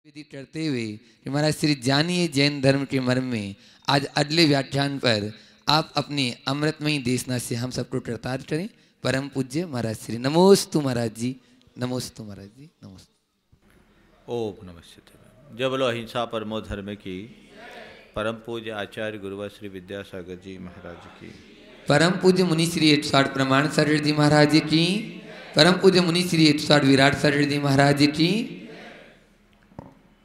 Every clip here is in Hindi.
विधि करते हुए कि महाराज श्री जानिए जैन धर्म के मर्म में आज अगले व्याख्यान पर आप अपने अमृतमयी देशना से हम सबको कृतार्थ करें। परम पूज्य महाराज श्री नमोस्तु महाराज जी, नमोस्तु महाराज जी, नमोस्तु। ओम नमः शिवाय। जय बोलो अहिंसा परमो धर्म की। परम पूज्य आचार्य गुरुवर श्री विद्यासागर जी महाराज की। परम पूज्य मुनि श्री 160 प्रमाण सागर जी महाराज की। परम पूज्य मुनि श्री 160 विराट सागर जी महाराज की।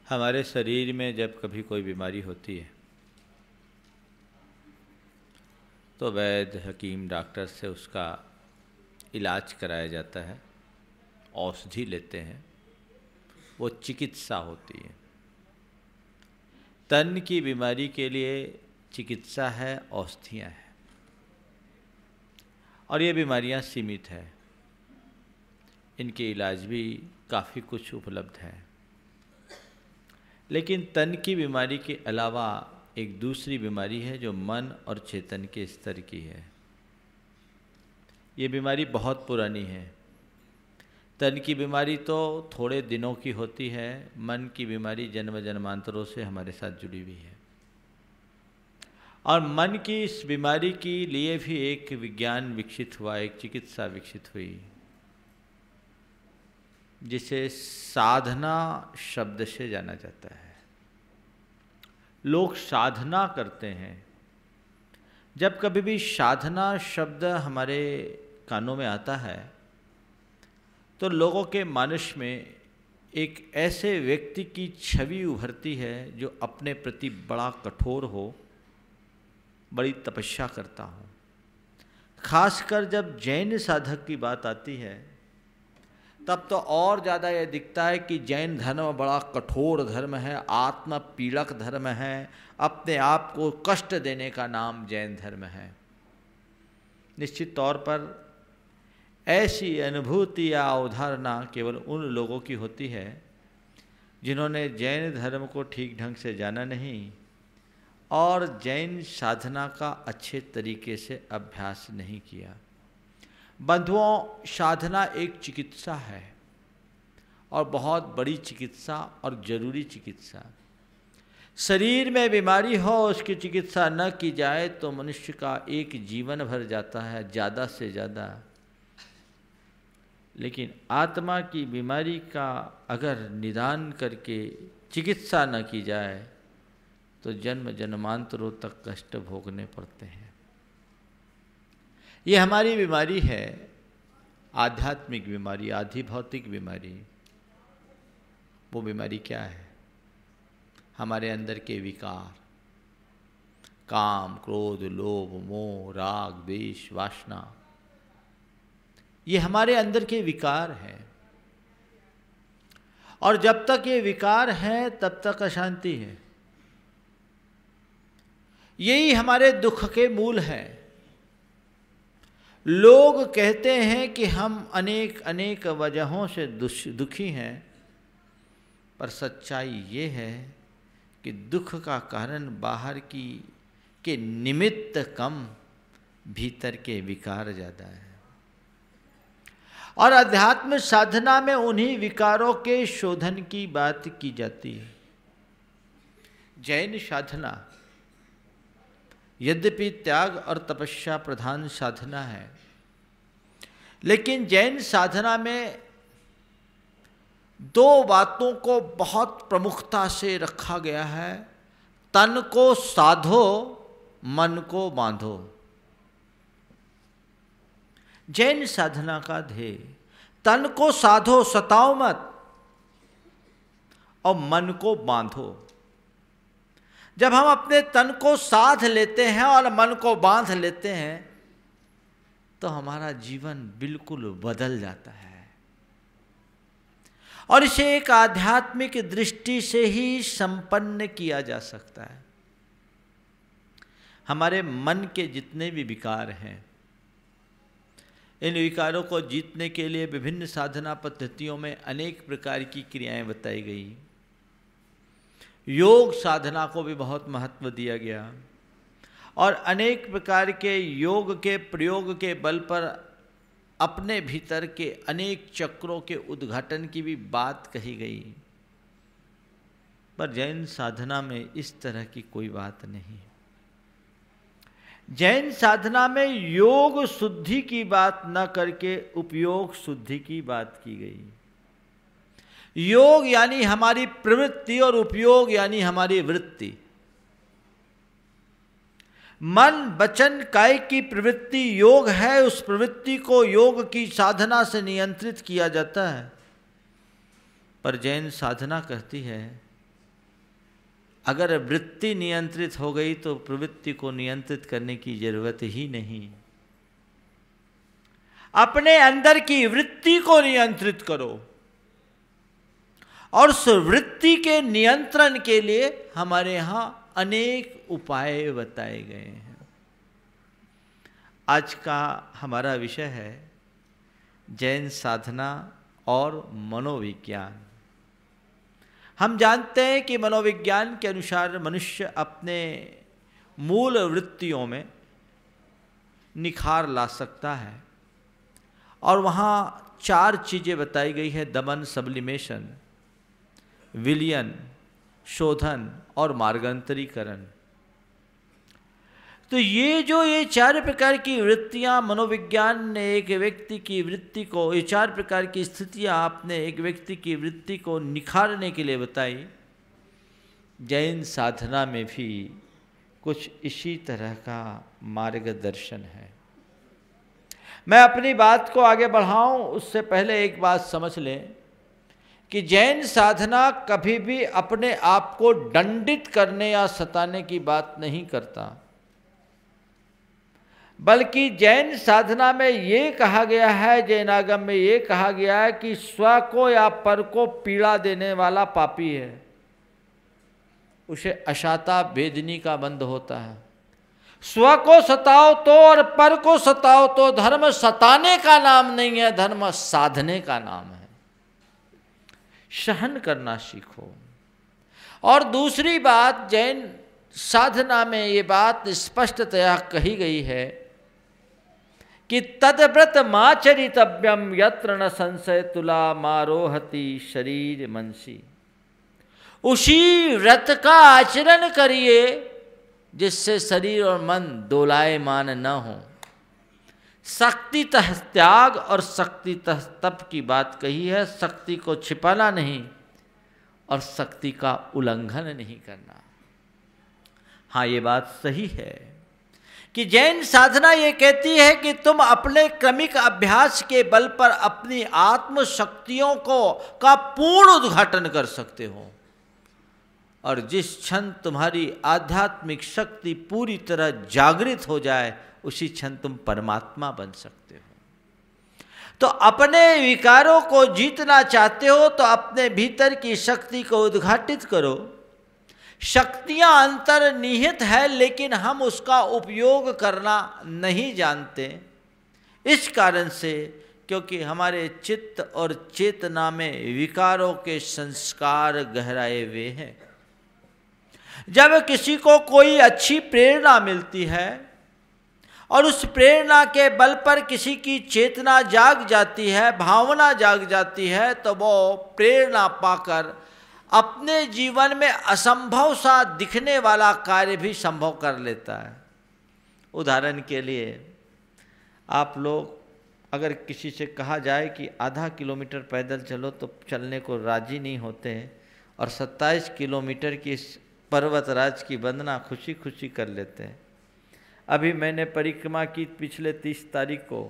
हमारे शरीर में जब कभी कोई बीमारी होती है तो वैद्य हकीम डॉक्टर से उसका इलाज कराया जाता है, औषधि लेते हैं, वो चिकित्सा होती है। तन की बीमारी के लिए चिकित्सा है, औषधियाँ हैं, और ये बीमारियाँ सीमित है, इनके इलाज भी काफ़ी कुछ उपलब्ध है। लेकिन तन की बीमारी के अलावा एक दूसरी बीमारी है जो मन और चेतन के स्तर की है। ये बीमारी बहुत पुरानी है। तन की बीमारी तो थोड़े दिनों की होती है, मन की बीमारी जन्म जन्मांतरों से हमारे साथ जुड़ी हुई है। और मन की इस बीमारी के लिए भी एक विज्ञान विकसित हुआ, एक चिकित्सा विकसित हुई, जिसे साधना शब्द से जाना जाता है। लोग साधना करते हैं। जब कभी भी साधना शब्द हमारे कानों में आता है तो लोगों के मानस में एक ऐसे व्यक्ति की छवि उभरती है जो अपने प्रति बड़ा कठोर हो, बड़ी तपस्या करता हो। खासकर जब जैन साधक की बात आती है तब तो और ज़्यादा यह दिखता है कि जैन धर्म बड़ा कठोर धर्म है, आत्म पीड़क धर्म है, अपने आप को कष्ट देने का नाम जैन धर्म है। निश्चित तौर पर ऐसी अनुभूति या अवधारणा केवल उन लोगों की होती है जिन्होंने जैन धर्म को ठीक ढंग से जाना नहीं और जैन साधना का अच्छे तरीके से अभ्यास नहीं किया। बंधुओं, साधना एक चिकित्सा है, और बहुत बड़ी चिकित्सा और जरूरी चिकित्सा। शरीर में बीमारी हो, उसकी चिकित्सा न की जाए तो मनुष्य का एक जीवन भर जाता है, ज़्यादा से ज़्यादा। लेकिन आत्मा की बीमारी का अगर निदान करके चिकित्सा न की जाए तो जन्म जन्मांतरों तक कष्ट भोगने पड़ते हैं। ये हमारी बीमारी है, आध्यात्मिक बीमारी, आधि भौतिक बीमारी। वो बीमारी क्या है? हमारे अंदर के विकार, काम, क्रोध, लोभ, मोह, राग, द्वेष, वासना, ये हमारे अंदर के विकार हैं। और जब तक ये विकार हैं तब तक अशांति है। यही हमारे दुख के मूल हैं। लोग कहते हैं कि हम अनेक अनेक वजहों से दुखी हैं, पर सच्चाई ये है कि दुख का कारण बाहर के निमित्त कम, भीतर के विकार ज़्यादा है। और अध्यात्म साधना में उन्हीं विकारों के शोधन की बात की जाती है। जैन साधना यद्यपि त्याग और तपस्या प्रधान साधना है, लेकिन जैन साधना में दो बातों को बहुत प्रमुखता से रखा गया है। तन को साधो, मन को बांधो। जैन साधना का ध्येय तन को साधो, सताओ मत, और मन को बांधो। जब हम अपने तन को साध लेते हैं और मन को बांध लेते हैं तो हमारा जीवन बिल्कुल बदल जाता है। और इसे एक आध्यात्मिक दृष्टि से ही संपन्न किया जा सकता है। हमारे मन के जितने भी विकार हैं, इन विकारों को जीतने के लिए विभिन्न साधना पद्धतियों में अनेक प्रकार की क्रियाएं बताई गई। योग साधना को भी बहुत महत्व दिया गया और अनेक प्रकार के योग के प्रयोग के बल पर अपने भीतर के अनेक चक्रों के उद्घाटन की भी बात कही गई। पर जैन साधना में इस तरह की कोई बात नहीं। जैन साधना में योग शुद्धि की बात न करके उपयोग शुद्धि की बात की गई। योग यानी हमारी प्रवृत्ति और उपयोग यानी हमारी वृत्ति। मन वचन काय की प्रवृत्ति योग है, उस प्रवृत्ति को योग की साधना से नियंत्रित किया जाता है। पर जैन साधना कहती है अगर वृत्ति नियंत्रित हो गई तो प्रवृत्ति को नियंत्रित करने की जरूरत ही नहीं। अपने अंदर की वृत्ति को नियंत्रित करो, और उस वृत्ति के नियंत्रण के लिए हमारे यहां अनेक उपाय बताए गए हैं। आज का हमारा विषय है जैन साधना और मनोविज्ञान। हम जानते हैं कि मनोविज्ञान के अनुसार मनुष्य अपने मूल वृत्तियों में निखार ला सकता है, और वहाँ 4 चीज़ें बताई गई है: दमन, सब्लिमेशन, विलयन, शोधन और मार्गांतरीकरण। तो ये 4 प्रकार की वृत्तियां मनोविज्ञान ने एक व्यक्ति की वृत्ति को, ये 4 प्रकार की स्थितियां आपने एक व्यक्ति की वृत्ति को निखारने के लिए बताई। जैन साधना में भी कुछ इसी तरह का मार्गदर्शन है। मैं अपनी बात को आगे बढ़ाऊं उससे पहले एक बात समझ लें कि जैन साधना कभी भी अपने आप को दंडित करने या सताने की बात नहीं करता, बल्कि जैन साधना में ये कहा गया है, जैनागम में ये कहा गया है कि स्व को या पर को पीड़ा देने वाला पापी है, उसे अशाता वेदनी का बंध होता है। स्व को सताओ तो और पर को सताओ तो धर्म सताने का नाम नहीं है, धर्म साधने का नाम है। सहन करना सीखो। और दूसरी बात, जैन साधना में ये बात स्पष्टतया कही गई है कि तद्व्रत माचरितव्यम यत्र न संशय तुला मारोहति शरीर मनसी। उसी व्रत का आचरण करिए जिससे शरीर और मन दोलायमान न हो। शक्तितः त्याग और शक्तितः तप की बात कही है। शक्ति को छिपाना नहीं और शक्ति का उल्लंघन नहीं करना। हाँ, ये बात सही है कि जैन साधना ये कहती है कि तुम अपने क्रमिक अभ्यास के बल पर अपनी आत्म शक्तियों का पूर्ण उद्घाटन कर सकते हो, और जिस क्षण तुम्हारी आध्यात्मिक शक्ति पूरी तरह जागृत हो जाए उसी क्षण तुम परमात्मा बन सकते हो। तो अपने विकारों को जीतना चाहते हो तो अपने भीतर की शक्ति को उद्घाटित करो। शक्तियां अंतर्निहित है, लेकिन हम उसका उपयोग करना नहीं जानते। इस कारण से क्योंकि हमारे चित्त और चेतना में विकारों के संस्कार गहराए हुए हैं। जब किसी को कोई अच्छी प्रेरणा मिलती है और उस प्रेरणा के बल पर किसी की चेतना जाग जाती है, भावना जाग जाती है, तो वो प्रेरणा पाकर अपने जीवन में असंभव सा दिखने वाला कार्य भी संभव कर लेता है। उदाहरण के लिए, आप लोग अगर किसी से कहा जाए कि आधा किलोमीटर पैदल चलो तो चलने को राजी नहीं होते हैं, और 27 किलोमीटर की पर्वतराज की वंदना खुशी खुशी कर लेते हैं। अभी मैंने परिक्रमा की पिछले 30 तारीख को।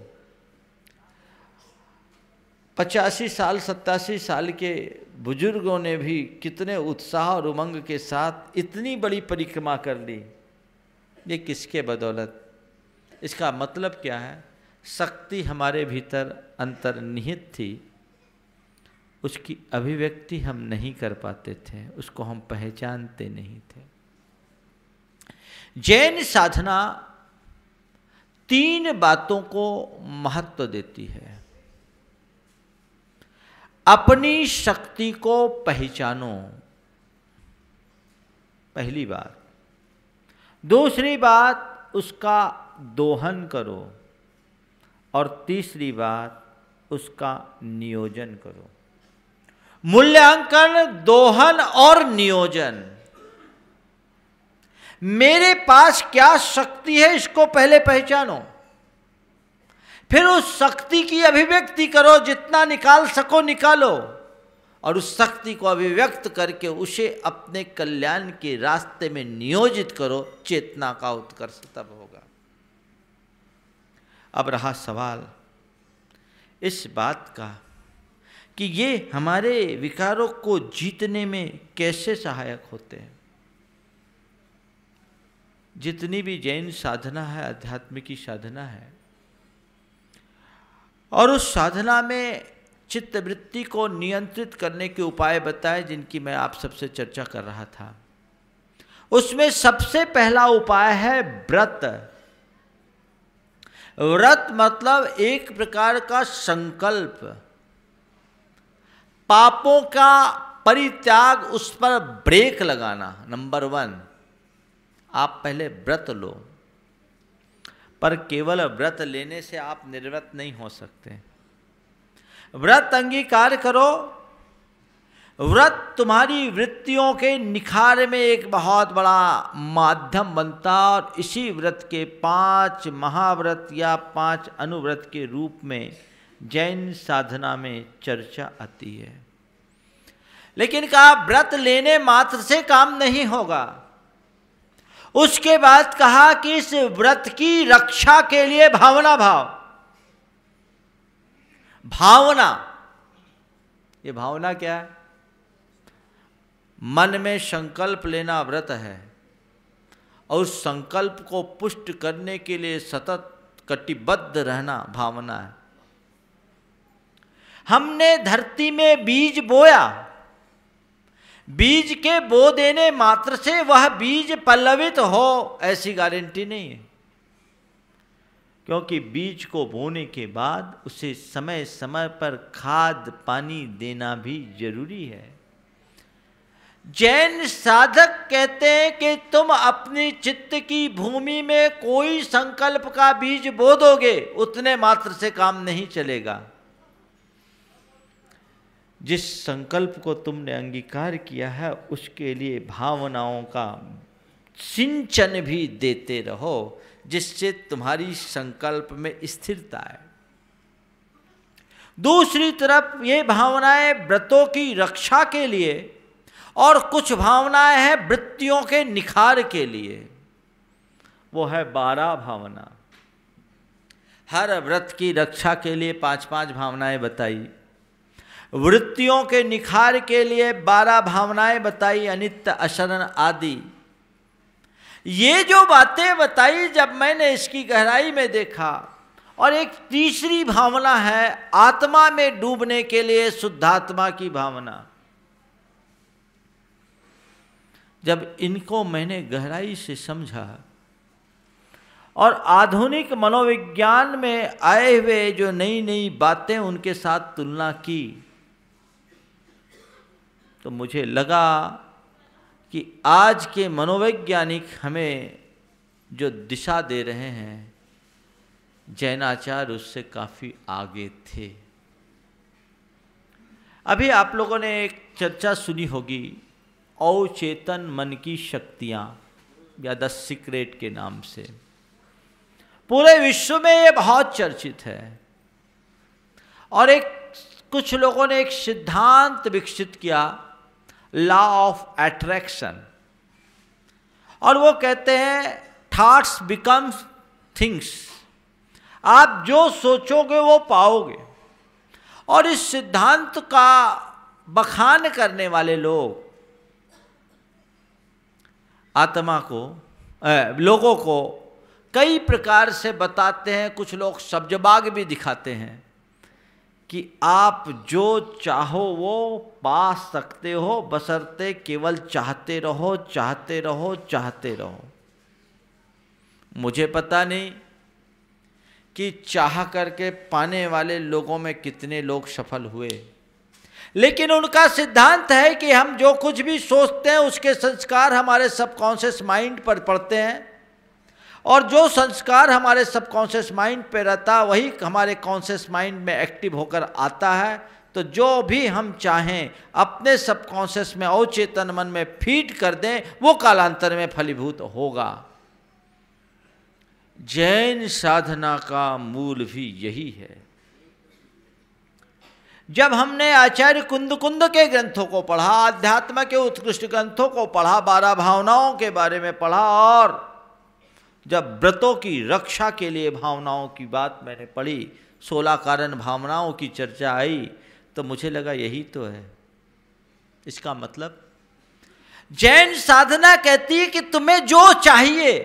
85 साल 87 साल के बुजुर्गों ने भी कितने उत्साह और उमंग के साथ इतनी बड़ी परिक्रमा कर ली। ये किसके बदौलत? इसका मतलब क्या है? शक्ति हमारे भीतर अंतर्निहित थी, उसकी अभिव्यक्ति हम नहीं कर पाते थे, उसको हम पहचानते नहीं थे। जैन साधना 3 बातों को महत्व देती है। अपनी शक्ति को पहचानो, पहली बात। दूसरी बात, उसका दोहन करो, और तीसरी बात, उसका नियोजन करो। मूल्यांकन, दोहन और नियोजन। मेरे पास क्या शक्ति है इसको पहले पहचानो, फिर उस शक्ति की अभिव्यक्ति करो, जितना निकाल सको निकालो, और उस शक्ति को अभिव्यक्त करके उसे अपने कल्याण के रास्ते में नियोजित करो। चेतना का उत्कर्ष तब होगा। अब रहा सवाल इस बात का कि ये हमारे विकारों को जीतने में कैसे सहायक होते हैं। जितनी भी जैन साधना है, आध्यात्मिक साधना है, और उस साधना में चित्त वृत्ति को नियंत्रित करने के उपाय बताए, जिनकी मैं आप सबसे चर्चा कर रहा था। उसमें सबसे पहला उपाय है व्रत। व्रत मतलब एक प्रकार का संकल्प, पापों का परित्याग, उस पर ब्रेक लगाना। नंबर 1, आप पहले व्रत लो। पर केवल व्रत लेने से आप निर्व्रत नहीं हो सकते। व्रत अंगीकार करो। व्रत तुम्हारी वृत्तियों के निखार में एक बहुत बड़ा माध्यम बनता, और इसी व्रत के 5 महाव्रत या 5 अनुव्रत के रूप में जैन साधना में चर्चा आती है। लेकिन कहा व्रत लेने मात्र से काम नहीं होगा। उसके बाद कहा कि इस व्रत की रक्षा के लिए भावना भाव। भावना, ये भावना क्या है? मन में संकल्प लेना व्रत है, और उस संकल्प को पुष्ट करने के लिए सतत कटिबद्ध रहना भावना है। हमने धरती में बीज बोया, बीज के बो देने मात्र से वह बीज पल्लवित हो ऐसी गारंटी नहीं है, क्योंकि बीज को बोने के बाद उसे समय समय पर खाद पानी देना भी जरूरी है। जैन साधक कहते हैं कि तुम अपनी चित्त की भूमि में कोई संकल्प का बीज बो दोगे, उतने मात्र से काम नहीं चलेगा। जिस संकल्प को तुमने अंगीकार किया है उसके लिए भावनाओं का सिंचन भी देते रहो, जिससे तुम्हारी संकल्प में स्थिरता है। दूसरी तरफ ये भावनाएं व्रतों की रक्षा के लिए, और कुछ भावनाएं हैं वृत्तियों के निखार के लिए। वो है 12 भावना। हर व्रत की रक्षा के लिए 5-5 भावनाएं बताई, वृत्तियों के निखार के लिए 12 भावनाएं बताई, अनित्य, अशरण आदि। ये जो बातें बताई, जब मैंने इसकी गहराई में देखा, और एक तीसरी भावना है आत्मा में डूबने के लिए शुद्धात्मा की भावना। जब इनको मैंने गहराई से समझा और आधुनिक मनोविज्ञान में आए हुए जो नई नई बातें उनके साथ तुलना की, तो मुझे लगा कि आज के मनोवैज्ञानिक हमें जो दिशा दे रहे हैं, जैनाचार्य उससे काफ़ी आगे थे। अभी आप लोगों ने एक चर्चा सुनी होगी अवचेतन मन की शक्तियाँ, या द सीक्रेट के नाम से। पूरे विश्व में ये बहुत चर्चित है, और कुछ लोगों ने एक सिद्धांत विकसित किया, लॉ ऑफ अट्रैक्शन, और वो कहते हैं थॉट्स बिकम्स थिंग्स। आप जो सोचोगे वो पाओगे। और इस सिद्धांत का बखान करने वाले लोग आत्मा को, लोगों को कई प्रकार से बताते हैं। कुछ लोग सब्जबाग भी दिखाते हैं कि आप जो चाहो वो पा सकते हो, बशर्ते केवल चाहते रहो, चाहते रहो, चाहते रहो। मुझे पता नहीं कि चाह करके पाने वाले लोगों में कितने लोग सफल हुए, लेकिन उनका सिद्धांत है कि हम जो कुछ भी सोचते हैं उसके संस्कार हमारे सबकॉन्शियस माइंड पर पड़ते हैं, और जो संस्कार हमारे सबकॉन्शियस माइंड पे रहता है वही हमारे कॉन्शियस माइंड में एक्टिव होकर आता है। तो जो भी हम चाहें अपने सबकॉन्शियस में अवचेतन मन में फीड कर दें, वो कालांतर में फलीभूत होगा। जैन साधना का मूल भी यही है। जब हमने आचार्य कुंद के ग्रंथों को पढ़ा, अध्यात्म के उत्कृष्ट ग्रंथों को पढ़ा, 12 भावनाओं के बारे में पढ़ा, और जब व्रतों की रक्षा के लिए भावनाओं की बात मैंने पढ़ी, 16 कारण भावनाओं की चर्चा आई, तो मुझे लगा यही तो है। इसका मतलब जैन साधना कहती है कि तुम्हें जो चाहिए,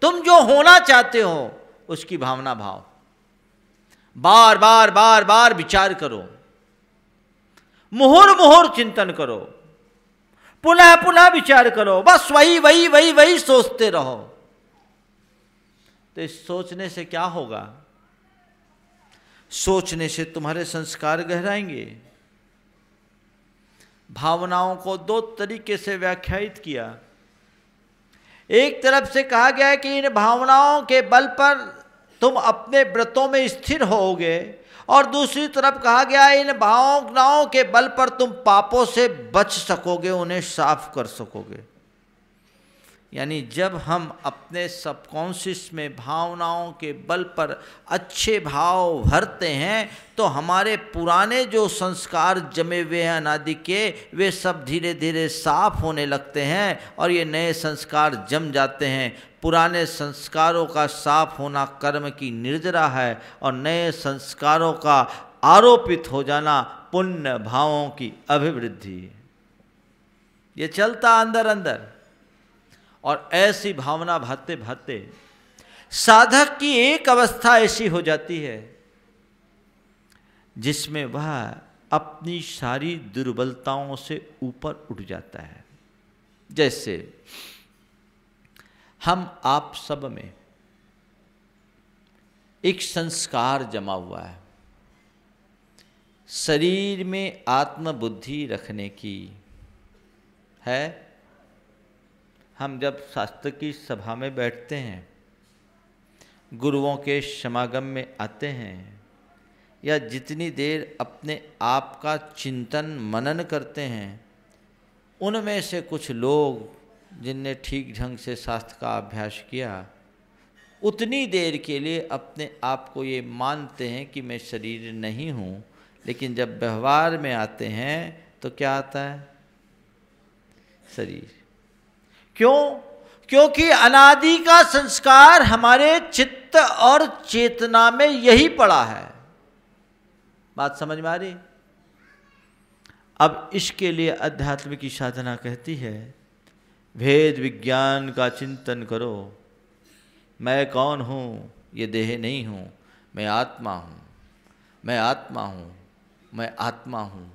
तुम जो होना चाहते हो, उसकी भावना भाव, बार बार बार बार विचार करो, मुहुर मुहुर चिंतन करो, पुनः पुनः विचार करो, बस वही वही वही वही सोचते रहो। तो इस सोचने से क्या होगा? सोचने से तुम्हारे संस्कार गहराएंगे। भावनाओं को 2 तरीके से व्याख्यायित किया। एक तरफ से कहा गया है कि इन भावनाओं के बल पर तुम अपने व्रतों में स्थिर होगे, और दूसरी तरफ कहा गया है इन भावनाओं के बल पर तुम पापों से बच सकोगे, उन्हें साफ कर सकोगे। यानी जब हम अपने सबकॉन्शियस में भावनाओं के बल पर अच्छे भाव भरते हैं, तो हमारे पुराने जो संस्कार जमे हुए हैं अनादि के, वे सब धीरे धीरे साफ होने लगते हैं और ये नए संस्कार जम जाते हैं। पुराने संस्कारों का साफ होना कर्म की निर्जरा है, और नए संस्कारों का आरोपित हो जाना पुण्य भावों की अभिवृद्धि है। ये चलता अंदर अंदर, और ऐसी भावना भाते भाते साधक की एक अवस्था ऐसी हो जाती है जिसमें वह अपनी सारी दुर्बलताओं से ऊपर उठ जाता है। जैसे हम आप सब में एक संस्कार जमा हुआ है, शरीर में आत्मबुद्धि रखने की है। हम जब शास्त्र की सभा में बैठते हैं, गुरुओं के समागम में आते हैं, या जितनी देर अपने आप का चिंतन मनन करते हैं, उनमें से कुछ लोग जिनने ठीक ढंग से शास्त्र का अभ्यास किया, उतनी देर के लिए अपने आप को ये मानते हैं कि मैं शरीर नहीं हूँ, लेकिन जब व्यवहार में आते हैं तो क्या आता है? शरीर। क्यों? क्योंकि अनादि का संस्कार हमारे चित्त और चेतना में यही पड़ा है। बात समझ में आ रही? अब इसके लिए अध्यात्म की साधना कहती है, भेद विज्ञान का चिंतन करो। मैं कौन हूँ? ये देह नहीं हूँ, मैं आत्मा हूँ, मैं आत्मा हूँ, मैं आत्मा हूँ।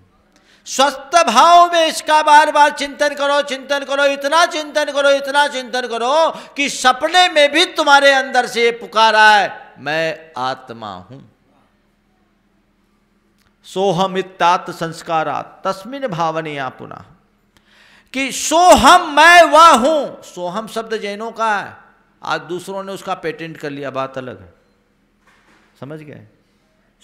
स्वस्थ भाव में इसका बार बार चिंतन करो, चिंतन करो, इतना चिंतन करो, इतना चिंतन करो कि सपने में भी तुम्हारे अंदर से ये पुकारा है, मैं आत्मा हूं। सोहमित्तात संस्कारात् तस्मिन् भावनया पुनः, कि सोहम मैं वह हूं। सोहम शब्द जैनों का है, आज दूसरों ने उसका पेटेंट कर लिया, बात अलग है। समझ गए?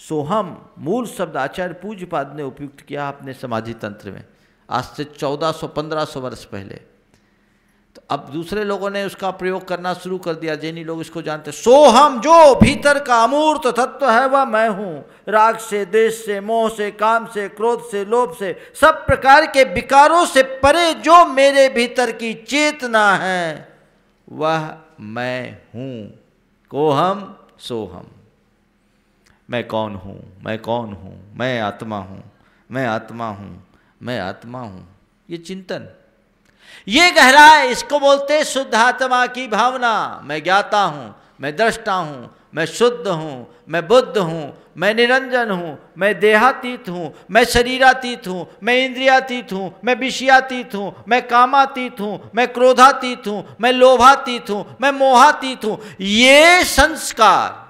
सोहम मूल शब्द आचार्य पूज्यपाद ने उपयुक्त किया अपने समाधि तंत्र में, आज से 1400-1500 वर्ष पहले। तो अब दूसरे लोगों ने उसका प्रयोग करना शुरू कर दिया, जैनी लोग इसको जानते। सोहम, जो भीतर का अमूर्त तत्व है वह मैं हूँ। राग से, द्वेष से, मोह से, काम से, क्रोध से, लोभ से, सब प्रकार के विकारों से परे जो मेरे भीतर की चेतना है वह मैं हूँ। कोहम सोहम। मैं कौन हूँ? मैं कौन हूँ? मैं आत्मा हूँ, मैं आत्मा हूँ, मैं आत्मा हूँ। ये चिंतन, ये गहराई, इसको बोलते हैं शुद्ध आत्मा की भावना। मैं ज्ञाता हूँ, मैं दृष्टा हूँ, मैं शुद्ध हूँ, मैं बुद्ध हूँ, मैं निरंजन हूँ, मैं देहातीत हूँ, मैं शरीरातीत हूँ, मैं इंद्रियातीत हूँ, मैं विषयातीत हूँ, मैं कामातीत हूँ, मैं क्रोधातीत हूँ, मैं लोभातीत हूँ, मैं मोहातीत हूँ। ये संस्कार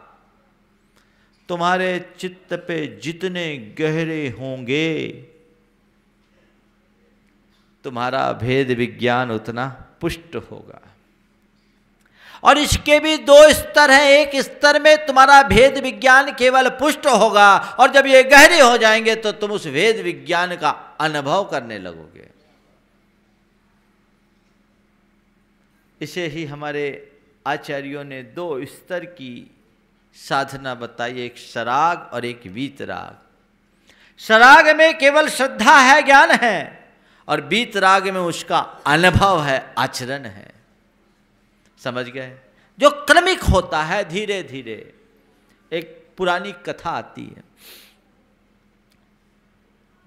तुम्हारे चित्त पे जितने गहरे होंगे, तुम्हारा भेद विज्ञान उतना पुष्ट होगा। और इसके भी दो स्तर हैं। एक स्तर में तुम्हारा भेद विज्ञान केवल पुष्ट होगा, और जब ये गहरे हो जाएंगे तो तुम उस भेद विज्ञान का अनुभव करने लगोगे। इसे ही हमारे आचार्यों ने दो स्तर की साधना बताई, एक सराग और एक वीतराग। सराग में केवल श्रद्धा है, ज्ञान है, और वीतराग में उसका अनुभव है, आचरण है। समझ गए? जो क्रमिक होता है, धीरे धीरे। एक पुरानी कथा आती है,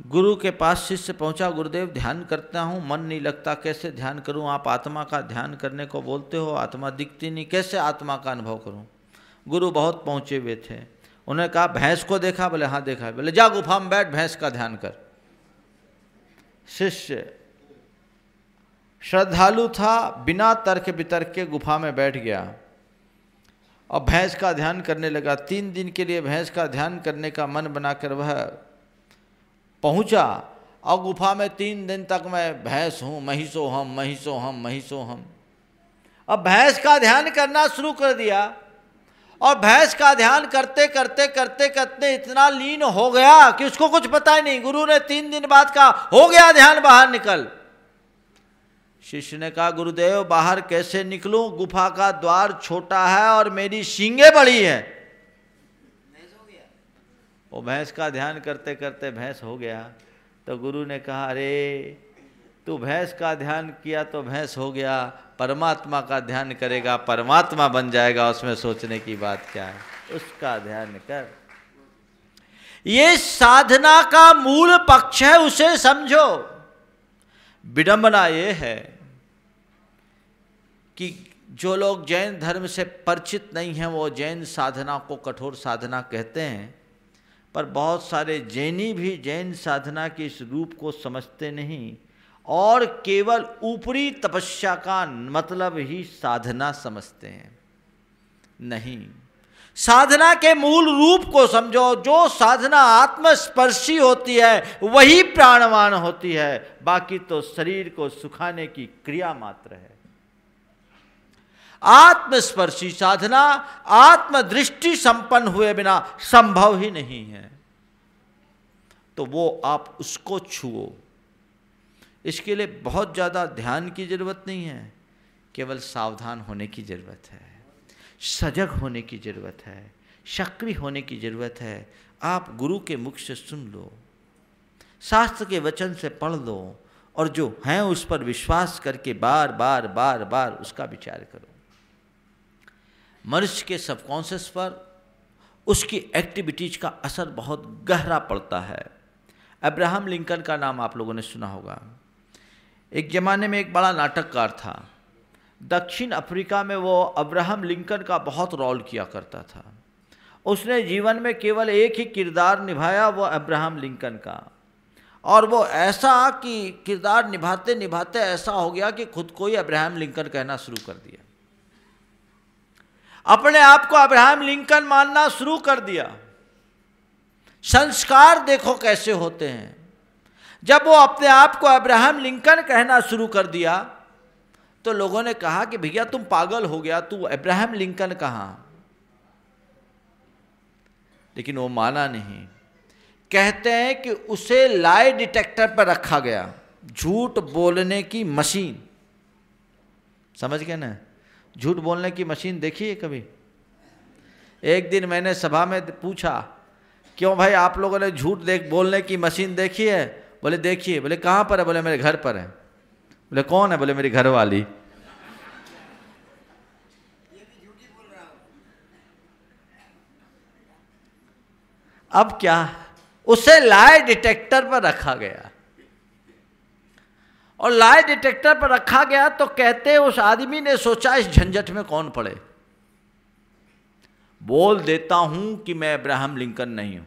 गुरु के पास शिष्य पहुंचा, गुरुदेव ध्यान करता हूं, मन नहीं लगता, कैसे ध्यान करूं? आप आत्मा का ध्यान करने को बोलते हो, आत्मा दिखती नहीं, कैसे आत्मा का अनुभव करूं? गुरु बहुत पहुंचे हुए थे। उन्होंने कहा भैंस को देखा? बोले हाँ देखा। बोले जा गुफा में बैठ, भैंस का ध्यान कर। शिष्य श्रद्धालु था, बिना तर्क वितर्क के गुफा में बैठ गया और भैंस का ध्यान करने लगा। 3 दिन के लिए भैंस का ध्यान करने का मन बनाकर वह पहुंचा, और गुफा में 3 दिन तक मैं भैंस हूँ, महिषो हम, महिषो हम, महिषो हम। अब भैंस का ध्यान करना शुरू कर दिया, और भैंस का ध्यान करते करते करते करते इतना लीन हो गया कि उसको कुछ पता ही नहीं। गुरु ने 3 दिन बाद कहा हो गया ध्यान, बाहर निकल। शिष्य ने कहा गुरुदेव बाहर कैसे निकलूं? गुफा का द्वार छोटा है और मेरी सींगें बड़ी है। वो भैंस का ध्यान करते करते भैंस हो गया। तो गुरु ने कहा अरे तू भैंस का ध्यान किया तो भैंस हो गया, परमात्मा का ध्यान करेगा परमात्मा बन जाएगा, उसमें सोचने की बात क्या है? उसका ध्यान कर। ये साधना का मूल पक्ष है, उसे समझो। विडंबना ये है कि जो लोग जैन धर्म से परिचित नहीं हैं वो जैन साधना को कठोर साधना कहते हैं, पर बहुत सारे जैनी भी जैन साधना के इस रूप को समझते नहीं और केवल ऊपरी तपस्या का मतलब ही साधना समझते हैं। नहीं, साधना के मूल रूप को समझो। जो साधना आत्मस्पर्शी होती है वही प्राणवान होती है, बाकी तो शरीर को सुखाने की क्रिया मात्र है। आत्मस्पर्शी साधना आत्मदृष्टि संपन्न हुए बिना संभव ही नहीं है। तो वो आप उसको छुओ। इसके लिए बहुत ज़्यादा ध्यान की जरूरत नहीं है, केवल सावधान होने की जरूरत है, सजग होने की जरूरत है, सक्रिय होने की जरूरत है। आप गुरु के मुख से सुन लो, शास्त्र के वचन से पढ़ लो, और जो हैं उस पर विश्वास करके बार बार बार बार उसका विचार करो। मनुष्य के सबकॉन्शियस पर उसकी एक्टिविटीज का असर बहुत गहरा पड़ता है। अब्राहम लिंकन का नाम आप लोगों ने सुना होगा। एक ज़माने में एक बड़ा नाटककार था। दक्षिण अफ्रीका में वो अब्राहम लिंकन का बहुत रोल किया करता था। उसने जीवन में केवल एक ही किरदार निभाया, वो अब्राहम लिंकन का। और वो ऐसा कि किरदार निभाते निभाते ऐसा हो गया कि खुद को ही अब्राहम लिंकन कहना शुरू कर दिया, अपने आप को अब्राहम लिंकन मानना शुरू कर दिया। संस्कार देखो कैसे होते हैं। जब वो अपने आप को अब्राहम लिंकन कहना शुरू कर दिया तो लोगों ने कहा कि भैया तुम पागल हो गया, तू अब्राहम लिंकन कहाँ? लेकिन वो माना नहीं। कहते हैं कि उसे लाई डिटेक्टर पर रखा गया, झूठ बोलने की मशीन। समझ गए ना? झूठ बोलने की मशीन देखी है कभी? एक दिन मैंने सभा में पूछा क्यों भाई आप लोगों ने झूठ बोलने की मशीन देखी है? बोले देखिए। बोले कहाँ पर है? बोले मेरे घर पर है। बोले कौन है? बोले मेरी घर वाली। अब क्या? उसे लाई डिटेक्टर पर रखा गया, और लाई डिटेक्टर पर रखा गया तो कहते उस आदमी ने सोचा इस झंझट में कौन पड़े, बोल देता हूं कि मैं अब्राहम लिंकन नहीं हूं।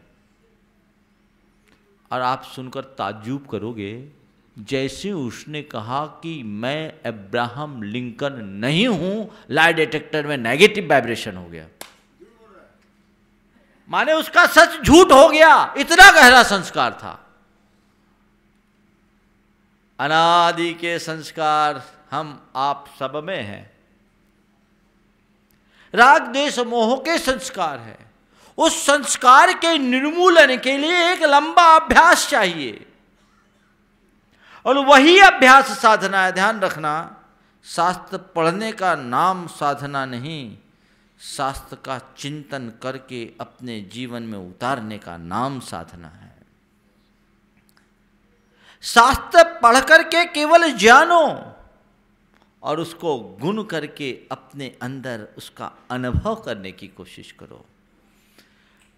और आप सुनकर ताज्जुब करोगे, जैसे उसने कहा कि मैं अब्राहम लिंकन नहीं हूं, लाई डिटेक्टर में नेगेटिव वाइब्रेशन हो गया। माने उसका सच झूठ हो गया। इतना गहरा संस्कार था। अनादि के संस्कार हम आप सब में हैं। राग द्वेष मोह के संस्कार है। उस संस्कार के निर्मूलन के लिए एक लंबा अभ्यास चाहिए, और वही अभ्यास साधना है। ध्यान रखना, शास्त्र पढ़ने का नाम साधना नहीं, शास्त्र का चिंतन करके अपने जीवन में उतारने का नाम साधना है। शास्त्र पढ़ करके केवल जानो और उसको गुण करके अपने अंदर उसका अनुभव करने की कोशिश करो।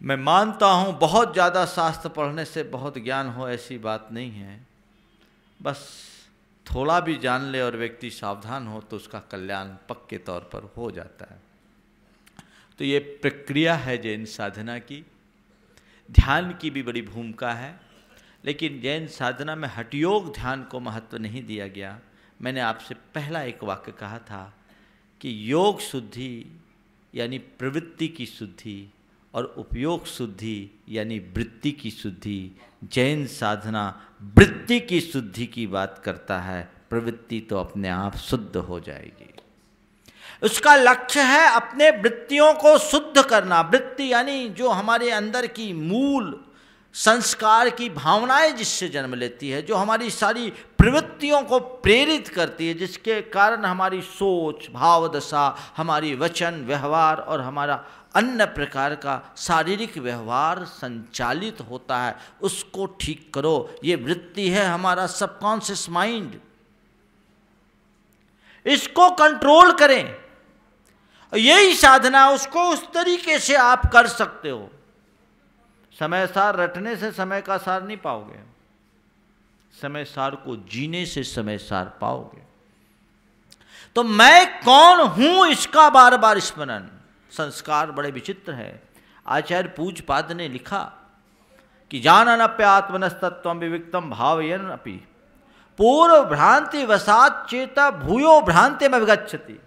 मैं मानता हूँ बहुत ज़्यादा शास्त्र पढ़ने से बहुत ज्ञान हो, ऐसी बात नहीं है। बस थोड़ा भी जान ले और व्यक्ति सावधान हो तो उसका कल्याण पक्के तौर पर हो जाता है। तो ये प्रक्रिया है जैन साधना की। ध्यान की भी बड़ी भूमिका है, लेकिन जैन साधना में हठयोग ध्यान को महत्व नहीं दिया गया। मैंने आपसे पहला एक वाक्य कहा था कि योग शुद्धि यानी प्रवृत्ति की शुद्धि और उपयोग शुद्धि यानी वृत्ति की शुद्धि। जैन साधना वृत्ति की शुद्धि की बात करता है, प्रवृत्ति तो अपने आप शुद्ध हो जाएगी। उसका लक्ष्य है अपने वृत्तियों को शुद्ध करना। वृत्ति यानी जो हमारे अंदर की मूल संस्कार की भावनाएं जिससे जन्म लेती है, जो हमारी सारी प्रवृत्तियों को प्रेरित करती है, जिसके कारण हमारी सोच, भाव दशा, हमारी वचन व्यवहार और हमारा अन्य प्रकार का शारीरिक व्यवहार संचालित होता है, उसको ठीक करो। ये वृत्ति है हमारा सबकॉन्शियस माइंड, इसको कंट्रोल करें। यही साधना, उसको उस तरीके से आप कर सकते हो। समय सार रटने से समय का सार नहीं पाओगे, समय सार को जीने से समय सार पाओगे। तो मैं कौन हूं इसका बार बार स्मरण। संस्कार बड़े विचित्र है। आचार्य पूज्यपाद ने लिखा कि जाननप्य आत्मनस्तत्वं विविक्तम भावयन अपि पूर्व भ्रांति वसात चेता भूयो भ्रांति में विगच्छति।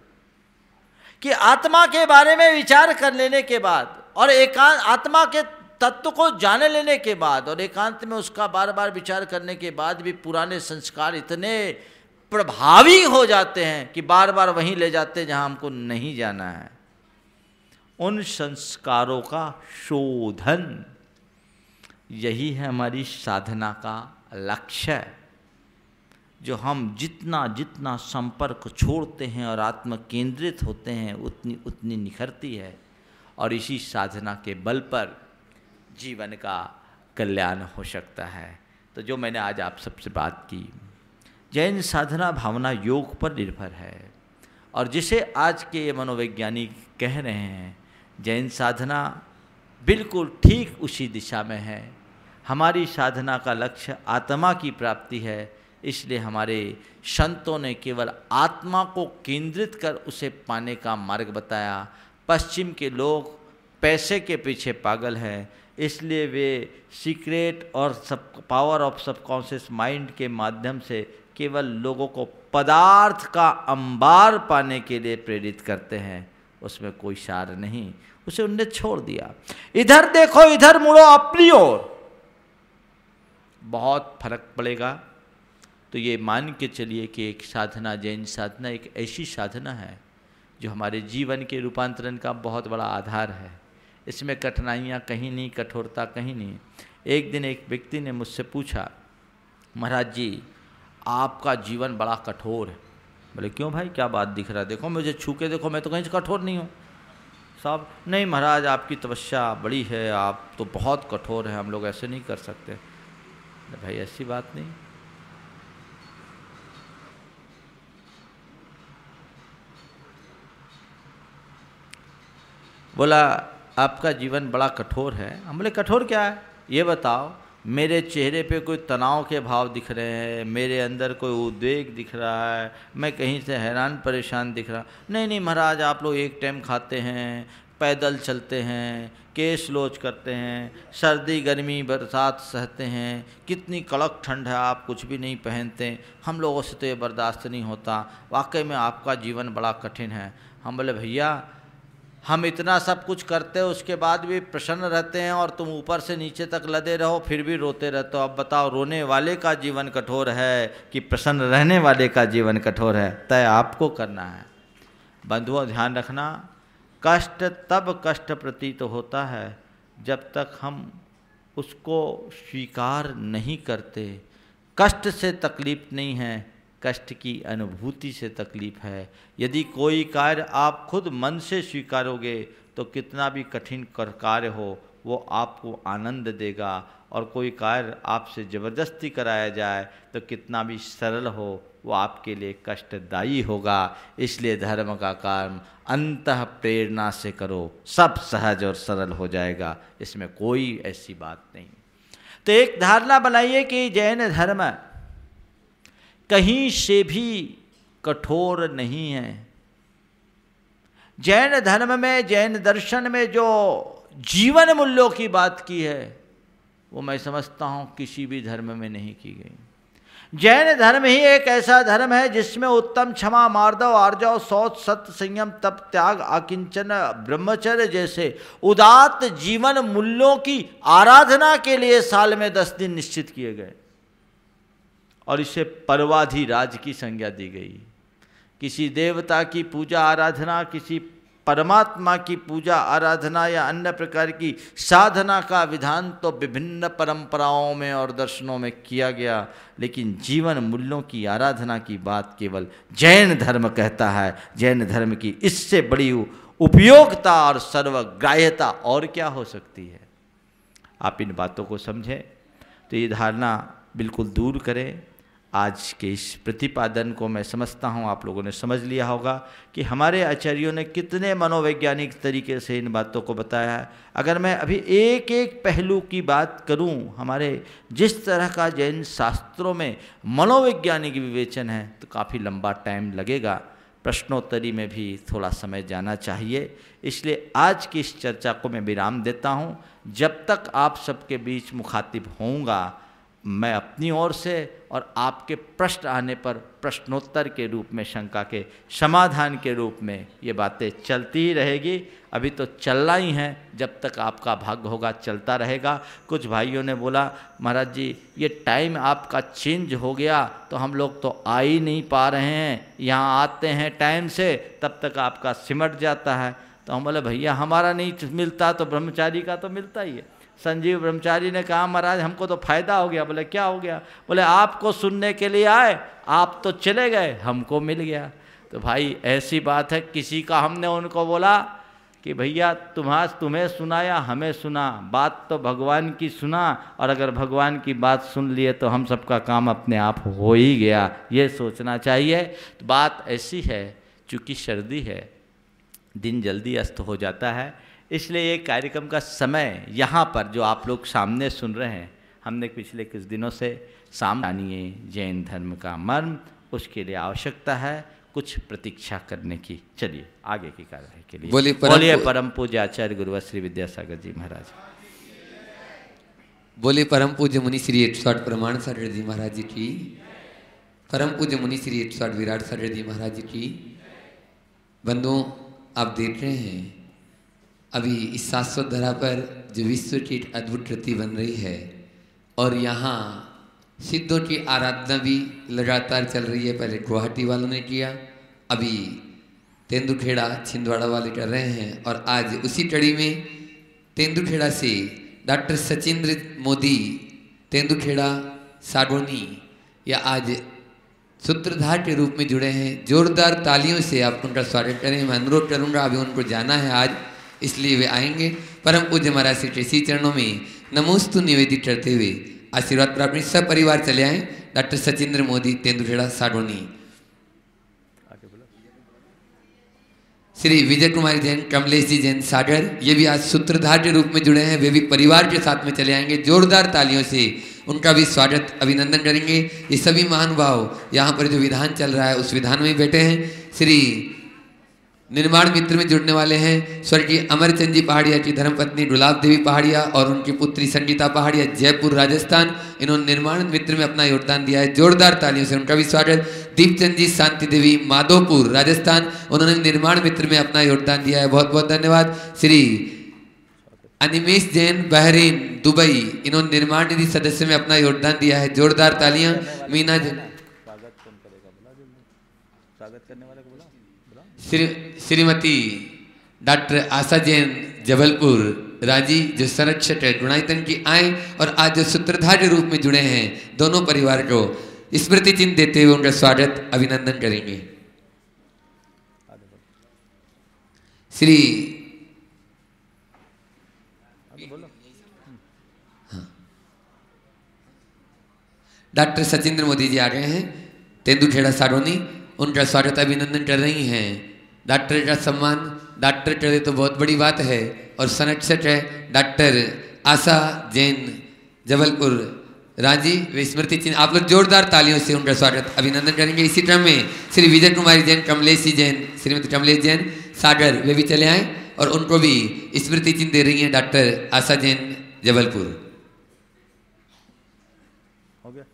कि आत्मा के बारे में विचार कर लेने के बाद और एकांत आत्मा के तत्व को जान लेने के बाद और एकांत में उसका बार बार विचार करने के बाद भी पुराने संस्कार इतने प्रभावी हो जाते हैं कि बार बार वहीं ले जाते हैं जहां हमको नहीं जाना है। उन संस्कारों का शोधन, यही है हमारी साधना का लक्ष्य। जो हम जितना जितना संपर्क छोड़ते हैं और आत्म केंद्रित होते हैं, उतनी उतनी निखरती है, और इसी साधना के बल पर जीवन का कल्याण हो सकता है। तो जो मैंने आज आप सबसे बात की, जैन साधना भावना योग पर निर्भर है, और जिसे आज के ये मनोवैज्ञानिक कह रहे हैं जैन साधना बिल्कुल ठीक उसी दिशा में है। हमारी साधना का लक्ष्य आत्मा की प्राप्ति है, इसलिए हमारे संतों ने केवल आत्मा को केंद्रित कर उसे पाने का मार्ग बताया। पश्चिम के लोग पैसे के पीछे पागल हैं, इसलिए वे सीक्रेट और सब पावर ऑफ सबकॉन्शियस माइंड के माध्यम से केवल लोगों को पदार्थ का अंबार पाने के लिए प्रेरित करते हैं। उसमें कोई सार नहीं, उसे उनने छोड़ दिया। इधर देखो, इधर मुड़ो, अपनी ओर, बहुत फर्क पड़ेगा। तो ये मान के चलिए कि एक साधना, जैन साधना एक ऐसी साधना है जो हमारे जीवन के रूपांतरण का बहुत बड़ा आधार है। इसमें कठिनाइयाँ कहीं नहीं, कठोरता कहीं नहीं। एक दिन एक व्यक्ति ने मुझसे पूछा, महाराज जी आपका जीवन बड़ा कठोर है। बोले क्यों भाई, क्या बात दिख रहा है, देखो मुझे छू के देखो, मैं तो कहीं से कठोर नहीं हूँ। साहब नहीं महाराज आपकी तपस्या बड़ी है, आप तो बहुत कठोर हैं, हम लोग ऐसे नहीं कर सकते। भाई ऐसी बात नहीं। बोला आपका जीवन बड़ा कठोर है। हम बोले कठोर क्या है ये बताओ। मेरे चेहरे पे कोई तनाव के भाव दिख रहे हैं, मेरे अंदर कोई उद्वेग दिख रहा है, मैं कहीं से हैरान परेशान दिख रहा। नहीं महाराज आप लोग एक टाइम खाते हैं, पैदल चलते हैं, केश लोच करते हैं, सर्दी गर्मी बरसात सहते हैं, कितनी कड़क ठंड है आप कुछ भी नहीं पहनते, हम लोगों से तो ये बर्दाश्त नहीं होता, वाकई में आपका जीवन बड़ा कठिन है। हम बोले भैया हम इतना सब कुछ करते हैं उसके बाद भी प्रसन्न रहते हैं और तुम ऊपर से नीचे तक लदे रहो फिर भी रोते रहते हो। अब बताओ रोने वाले का जीवन कठोर है कि प्रसन्न रहने वाले का जीवन कठोर है? तय आपको करना है। बंधुओं ध्यान रखना, कष्ट तब कष्ट प्रतीत होता है जब तक हम उसको स्वीकार नहीं करते। कष्ट से तकलीफ नहीं है, कष्ट की अनुभूति से तकलीफ है। यदि कोई कार्य आप खुद मन से स्वीकारोगे तो कितना भी कठिन कार्य हो वो आपको आनंद देगा, और कोई कार्य आपसे ज़बरदस्ती कराया जाए तो कितना भी सरल हो वो आपके लिए कष्टदायी होगा। इसलिए धर्म का काम अंतः प्रेरणा से करो, सब सहज और सरल हो जाएगा, इसमें कोई ऐसी बात नहीं। तो एक धारणा बनाइए कि जैन धर्म कहीं से भी कठोर नहीं है। जैन धर्म में, जैन दर्शन में जो जीवन मूल्यों की बात की है वो मैं समझता हूँ किसी भी धर्म में नहीं की गई। जैन धर्म ही एक ऐसा धर्म है जिसमें उत्तम क्षमा, मार्दव, आर्जव, शौच, सत्य, संयम, तप, त्याग, अकिंचन, ब्रह्मचर्य जैसे उदात्त जीवन मूल्यों की आराधना के लिए साल में 10 दिन निश्चित किए गए और इसे पर्वाधिराज की संज्ञा दी गई। किसी देवता की पूजा आराधना, किसी परमात्मा की पूजा आराधना या अन्य प्रकार की साधना का विधान तो विभिन्न परंपराओं में और दर्शनों में किया गया, लेकिन जीवन मूल्यों की आराधना की बात केवल जैन धर्म कहता है। जैन धर्म की इससे बड़ी उपयोगिता और सर्वग्राह्यता और क्या हो सकती है। आप इन बातों को समझें तो ये धारणा बिल्कुल दूर करें। आज के इस प्रतिपादन को मैं समझता हूँ आप लोगों ने समझ लिया होगा कि हमारे आचार्यों ने कितने मनोवैज्ञानिक तरीके से इन बातों को बताया है। अगर मैं अभी एक एक पहलू की बात करूँ, हमारे जिस तरह का जैन शास्त्रों में मनोवैज्ञानिक विवेचन है तो काफ़ी लंबा टाइम लगेगा, प्रश्नोत्तरी में भी थोड़ा समय जाना चाहिए। इसलिए आज की इस चर्चा को मैं विराम देता हूँ। जब तक आप सबके बीच मुखातिब होऊंगा, मैं अपनी ओर से और आपके प्रश्न आने पर प्रश्नोत्तर के रूप में, शंका के समाधान के रूप में ये बातें चलती ही रहेगी। अभी तो चलना ही है, जब तक आपका भाग्य होगा चलता रहेगा। कुछ भाइयों ने बोला महाराज जी ये टाइम आपका चेंज हो गया तो हम लोग तो आ ही नहीं पा रहे हैं, यहाँ आते हैं टाइम से तब तक आपका सिमट जाता है। तो हम बोले भैया हमारा नहीं मिलता तो ब्रह्मचारी का तो मिलता ही है। संजीव ब्रह्मचारी ने कहा महाराज हमको तो फायदा हो गया। बोले क्या हो गया? बोले आपको सुनने के लिए आए, आप तो चले गए, हमको मिल गया। तो भाई ऐसी बात है, किसी का हमने उनको बोला कि भैया तुम्हें सुनाया हमें सुना, बात तो भगवान की सुना, और अगर भगवान की बात सुन लिए तो हम सबका काम अपने आप हो ही गया, ये सोचना चाहिए। तो बात ऐसी है, चूँकि सर्दी है, दिन जल्दी अस्त हो जाता है, इसलिए ये कार्यक्रम का समय यहाँ पर जो आप लोग सामने सुन रहे हैं, हमने पिछले कुछ दिनों से जानिए जैन धर्म का मर्म, उसके लिए आवश्यकता है कुछ प्रतीक्षा करने की। चलिए आगे की कार्रवाई के लिए बोलिए परम पूज्य आचार्य गुरुवर श्री विद्यासागर जी महाराज। बोले परम पूज्य मुनि श्री 108 प्रमाण सागर जी महाराज जी की। परम पूज्य मुनि श्री 108 विराट सागर जी महाराज जी की। बंधुओं आप देख रहे हैं अभी इस शाश्वत धरा पर जो विश्व की एक अद्भुत कृति बन रही है, और यहाँ सिद्धों की आराधना भी लगातार चल रही है। पहले गुवाहाटी वालों ने किया, अभी तेंदुखेड़ा छिंदवाड़ा वाले कर रहे हैं, और आज उसी कड़ी में तेंदुखेड़ा से डॉक्टर सचिंद्र मोदी तेंदुखेड़ा साडोनी या आज सूत्रधार के रूप में जुड़े हैं। जोरदार तालियों से आप उनका स्वागत करें। मैं अनुरोध करूँगा, अभी उनको जाना है आज, इसलिए वे आएंगे। परम पूज्य महाराज श्री कृषि चरणों में नमोस्तु निवेदित करते हुए आशीर्वाद प्राप्त सब परिवार चले आए। डॉक्टर सचिंद्र मोदी तेंदुखेड़ा साडोनी, श्री विजय कुमार जैन, कमलेश जी जैन सागर, ये भी आज सूत्रधार के रूप में जुड़े हैं, वे भी परिवार के साथ में चले आएंगे। जोरदार तालियों से उनका भी स्वागत अभिनंदन करेंगे। ये सभी महानुभाव यहाँ पर जो विधान चल रहा है उस विधान में बैठे हैं। श्री निर्माण मित्र में जुड़ने वाले हैं स्वर्गीय अमरचंद जी पहाड़िया की धर्मपत्नी गुलाब देवी पहाड़िया और उनकी पुत्री संगीता पहाड़िया, जयपुर राजस्थान। इन्होंने निर्माण मित्र में अपना योगदान दिया है, जोरदार तालियों से उनका भी स्वागत। दीपचंद जी शांति देवी माधोपुर राजस्थान, उन्होंने निर्माण मित्र में अपना योगदान दिया है, बहुत बहुत धन्यवाद। श्री अनिमेश जैन बहरीन दुबई, इन्होंने निर्माण निधि सदस्य में अपना योगदान दिया है, जोरदार तालियां। मीना जैन, श्रीमती डॉक्टर आशा जैन जबलपुर राजी जो संरक्षक है गुणायतन की आए और आज जो सूत्रधार के रूप में जुड़े हैं दोनों परिवार को स्मृति चिन्ह देते हुए उनका स्वागत अभिनंदन करेंगे। श्री डॉक्टर सचिंद्र मोदी जी आ गए हैं तेंदुखेड़ा सारोनी, उनका स्वागत अभिनंदन कर रही हैं। डॉक्टर का सम्मान डॉक्टर करे तो बहुत बड़ी बात है और संरक्षक है डॉक्टर आशा जैन जबलपुर राजी वे स्मृति चिन्ह। आप लोग जोरदार तालियों से उनका स्वागत अभिनंदन करेंगे। इसी क्रम में श्री विजय कुमारी जैन, कमलेश जैन, श्रीमती कमलेश जैन सागर वे भी चले आए और उनको भी स्मृति चिन्ह दे रही हैं डॉक्टर आशा जैन जबलपुर।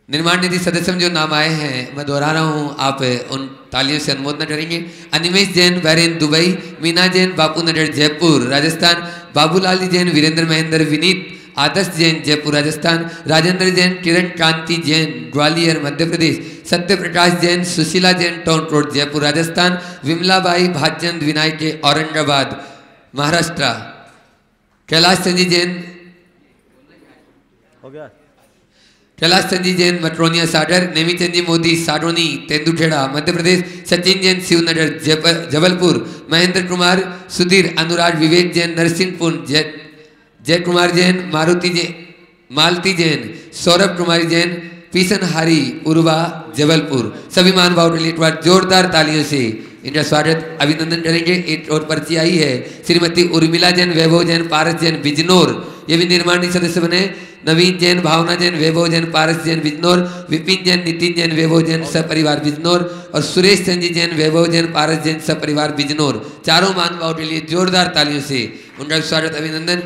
निर्माण निधि सदस्य जो नाम आए हैं मैं दोहरा रहा हूँ, आप उन तालियों से अनुमोदन करेंगे। अनिमेश जैन बहरीन दुबई, मीना जैन बापू नगर जयपुर राजस्थान, बाबूलाल जैन वीरेंद्र महेंद्र विनीत आदर्श जैन जयपुर राजस्थान, राजेंद्र जैन किरण कांति जैन ग्वालियर मध्य प्रदेश, सत्य प्रकाश जैन सुशीला जैन टोंक रोड जयपुर राजस्थान, विमलाबाई भाजचंद विनायक के औरंगाबाद महाराष्ट्र, कैलाश संजी जैन हो गया, कैलाश संजी जैन मटरोनिया सागर, नेमीचंद जी मोदी साडोनी तेंदुखेड़ा मध्य प्रदेश, सचिन जैन शिवनगर जबलपुर, महेंद्र कुमार सुधीर अनुराग विवेक जैन नरसिंहपुर, जय कुमार जैन मारुति जैन मालती जैन, सौरभ कुमारी जैन पीसनहारी उर्वा जबलपुर। सभी महानुभावों के लिए एक बार जोरदार तालियों से इनका स्वागत अभिनंदन करेंगे। एक और पर्ची आई है श्रीमती उर्मिला जैन, वैभव जैन, पारस जैन बिजनौर, ये भी निर्माणी सदस्य बने। नवीन जैन, भावना जैन, वैभव जैन, पारस जैन बिजनौर, विपिन जैन, नितिन जैन, वैभव जैन सपरिवार बिजनौर और सुरेश चंद जी जैन, वैभव जैन, पारस जैन सपरिवार बिजनौर। चारों महानुभावों के लिए जोरदार तालियों से उनका स्वागत अभिनंदन।